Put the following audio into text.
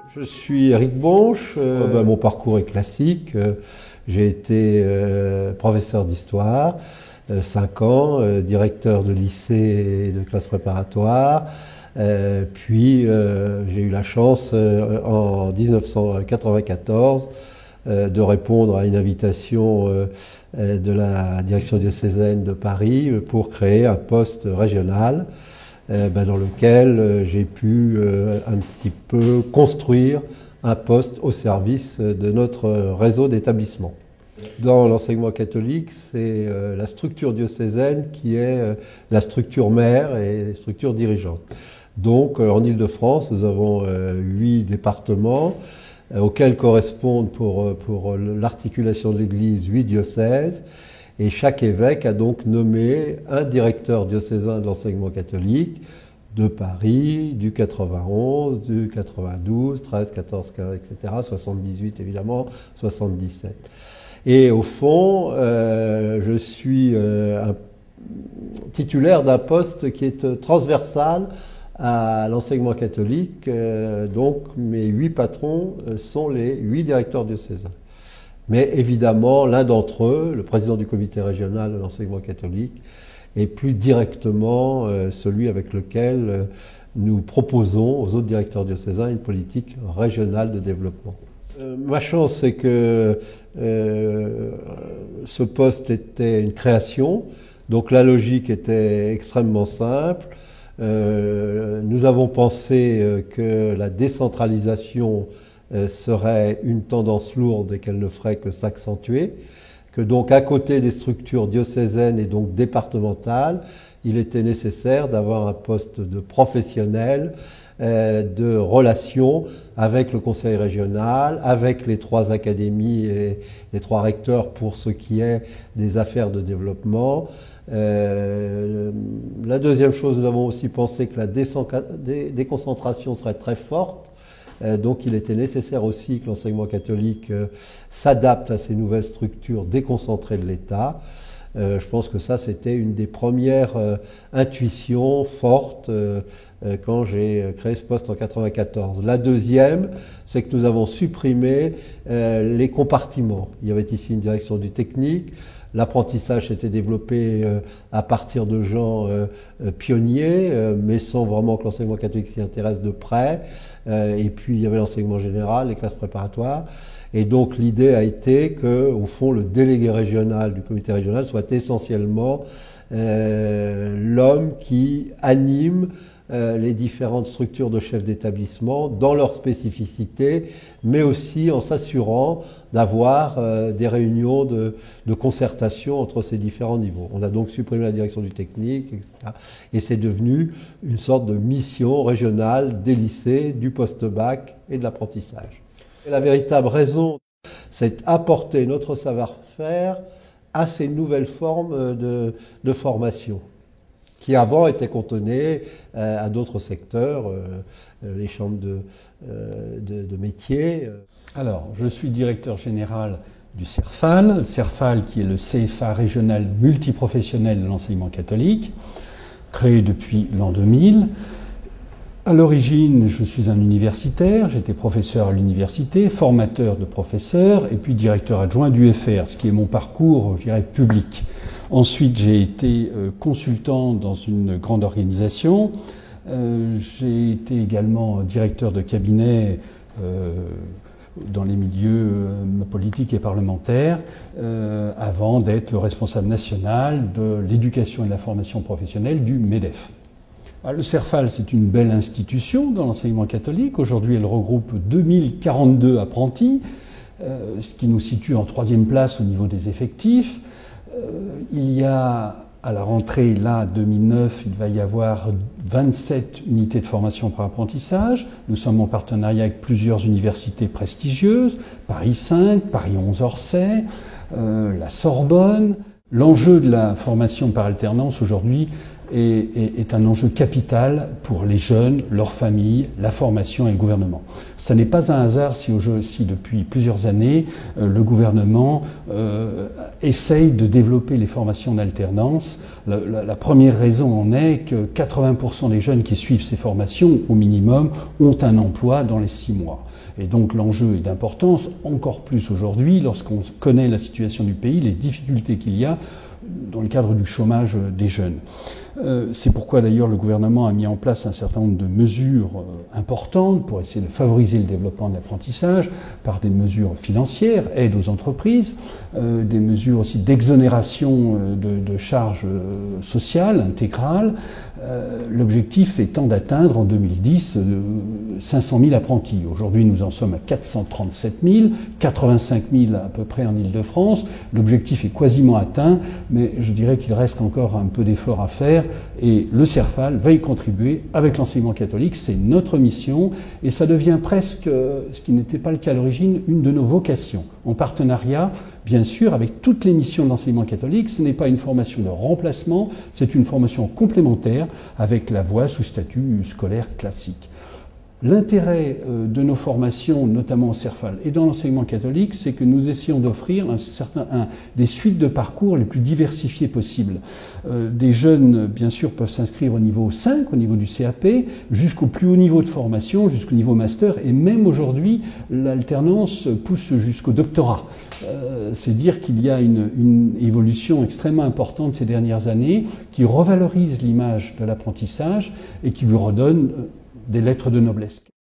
Je suis Éric Bonche, mon parcours est classique. J'ai été professeur d'histoire, 5 ans, directeur de lycée et de classe préparatoire. Puis j'ai eu la chance en 1994 de répondre à une invitation de la direction diocésaine de Paris pour créer un poste régional dans lequel j'ai pu un petit peu construire un poste au service de notre réseau d'établissements. Dans l'enseignement catholique, c'est la structure diocésaine qui est la structure mère et structure dirigeante. Donc en Île-de-France, nous avons 8 départements auxquels correspondent pour l'articulation de l'Église 8 diocèses. Et chaque évêque a donc nommé un directeur diocésain de l'enseignement catholique de Paris, du 91, du 92, 13, 14, 15, etc., 78 évidemment, 77. Et au fond, je suis titulaire d'un poste qui est transversal à l'enseignement catholique. Donc mes 8 patrons sont les 8 directeurs diocésains. Mais évidemment, l'un d'entre eux, le président du comité régional de l'enseignement catholique, est plus directement celui avec lequel nous proposons aux autres directeurs diocésains une politique régionale de développement. Ma chance, c'est que ce poste était une création, donc la logique était extrêmement simple. Nous avons pensé que la décentralisation serait une tendance lourde et qu'elle ne ferait que s'accentuer, que donc à côté des structures diocésaines et donc départementales, il était nécessaire d'avoir un poste de professionnel de relation avec le conseil régional, avec les 3 académies et les 3 recteurs pour ce qui est des affaires de développement. La deuxième chose, nous avons aussi pensé que la déconcentration serait très forte. Donc il était nécessaire aussi que l'enseignement catholique s'adapte à ces nouvelles structures déconcentrées de l'État. Je pense que ça, c'était une des premières intuitions fortes quand j'ai créé ce poste en 1994. La deuxième, c'est que nous avons supprimé les compartiments. Il y avait ici une direction du technique. L'apprentissage s'était développé à partir de gens pionniers, mais sans vraiment que l'enseignement catholique s'y intéresse de près. Et puis il y avait l'enseignement général, les classes préparatoires. Et donc l'idée a été que, au fond, le délégué régional du comité régional soit essentiellement l'homme qui anime les différentes structures de chefs d'établissement dans leur spécificité, mais aussi en s'assurant d'avoir des réunions de concertation entre ces différents niveaux. On a donc supprimé la direction du technique, etc. Et c'est devenu une sorte de mission régionale des lycées, du post-bac et de l'apprentissage. La véritable raison, c'est apporter notre savoir-faire à ces nouvelles formes de formation, qui avant étaient cantonnées à d'autres secteurs, les chambres de métiers. Alors, je suis directeur général du CERFAL, qui est le CFA régional multiprofessionnel de l'enseignement catholique, créé depuis l'an 2000. À l'origine, je suis un universitaire, j'étais professeur à l'université, formateur de professeurs, et puis directeur adjoint du FR, ce qui est mon parcours, je dirais, public. Ensuite, j'ai été consultant dans une grande organisation. J'ai été également directeur de cabinet dans les milieux politiques et parlementaires, avant d'être le responsable national de l'éducation et de la formation professionnelle du MEDEF. Le CERFAL, c'est une belle institution dans l'enseignement catholique. Aujourd'hui, elle regroupe 2042 apprentis, ce qui nous situe en 3e place au niveau des effectifs. Il y a, à la rentrée, là, 2009, il va y avoir 27 unités de formation par apprentissage. Nous sommes en partenariat avec plusieurs universités prestigieuses, Paris 5, Paris 11 Orsay, la Sorbonne. L'enjeu de la formation par alternance aujourd'hui, est un enjeu capital pour les jeunes, leurs familles, la formation et le gouvernement. Ce n'est pas un hasard si depuis plusieurs années, le gouvernement essaye de développer les formations en alternance. La première raison en est que 80% des jeunes qui suivent ces formations, au minimum, ont un emploi dans les 6 mois. Et donc l'enjeu est d'importance, encore plus aujourd'hui, lorsqu'on connaît la situation du pays, les difficultés qu'il y a dans le cadre du chômage des jeunes. C'est pourquoi d'ailleurs le gouvernement a mis en place un certain nombre de mesures importantes pour essayer de favoriser le développement de l'apprentissage par des mesures financières, aide aux entreprises, des mesures aussi d'exonération de charges sociales intégrales, l'objectif étant d'atteindre en 2010 500 000 apprentis. Aujourd'hui nous en sommes à 437 000, 85 000 à peu près en Île-de-France. L'objectif est quasiment atteint, mais je dirais qu'il reste encore un peu d'effort à faire. Et le CERFAL va y contribuer avec l'enseignement catholique, c'est notre mission, et ça devient presque, ce qui n'était pas le cas à l'origine, une de nos vocations. En partenariat, bien sûr, avec toutes les missions de l'enseignement catholique, ce n'est pas une formation de remplacement, c'est une formation complémentaire avec la voie sous statut scolaire classique. L'intérêt de nos formations, notamment au CERFAL et dans l'enseignement catholique, c'est que nous essayons d'offrir des suites de parcours les plus diversifiées possibles. Des jeunes, bien sûr, peuvent s'inscrire au niveau 5, au niveau du CAP, jusqu'au plus haut niveau de formation, jusqu'au niveau master, et même aujourd'hui, l'alternance pousse jusqu'au doctorat. C'est dire qu'il y a une évolution extrêmement importante ces dernières années qui revalorise l'image de l'apprentissage et qui lui redonne des lettres de noblesse.